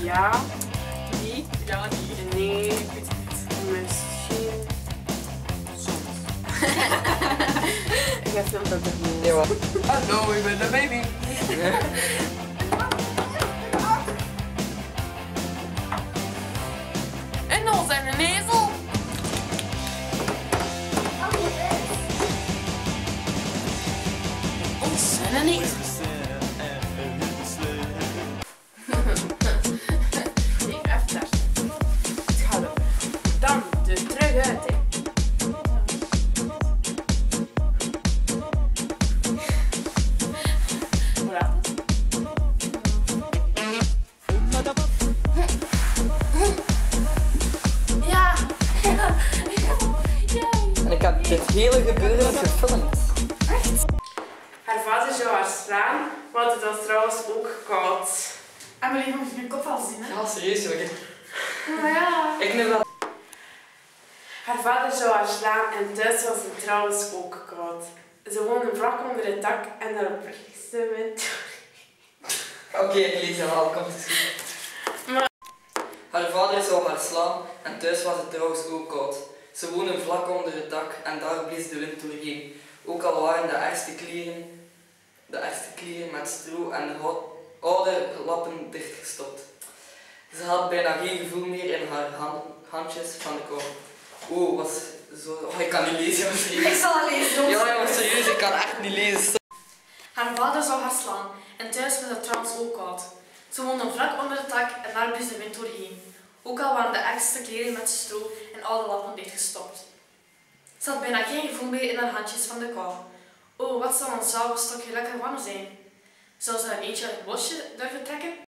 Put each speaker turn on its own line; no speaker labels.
Ja.
Nee. Ja, nee.
Nee.
Ik weet het niet.
Misschien. Soms. Ik heb veel dat er niet.
Ja.
Hallo, ik ben de baby. En ons zijn een ezel. Ons zijn een ezel.
Ik even daar. Het gaat op. Dan de teruguiting. Hoe laat het?
Ja.
En ik heb dit hele gebeuren gefilmd.
Haar vader zou haar slaan, want het was trouwens ook koud.
Emily, moet je mijn kop al zien, hè?
Ja, serieus hoor.
Maar ja.
Ik neem wel.
Haar vader zou haar slaan en thuis was het trouwens ook koud. Ze woonden vlak onder het dak en daarop blies de wind.
Oké, ik lees het al, komt het goed. Haar vader zou haar slaan en thuis was het trouwens ook koud. Ze woonden vlak onder het dak en daar blies de wind doorheen. Ook al waren de ergste klieren met stro en oude lappen dichtgestopt. Ze had bijna geen gevoel meer in haar handjes van de kou. Oh, was zo... Oh, ik kan niet lezen, maar serieus.
Ik zal het lezen.
Ja, maar serieus, ik kan echt niet lezen.
Haar vader zou haar slaan en thuis was het trouwens ook koud. Ze woonden vlak onder het dak en daar blies de wind doorheen. Ook al waren de ergste kleren met stro en oude lappen dichtgestopt. Ze had bijna geen gevoel meer in haar handjes van de kou. Oh, wat zou een zoute stokje lekker warm zijn. Zou ze een eentje uit het bosje durven trekken?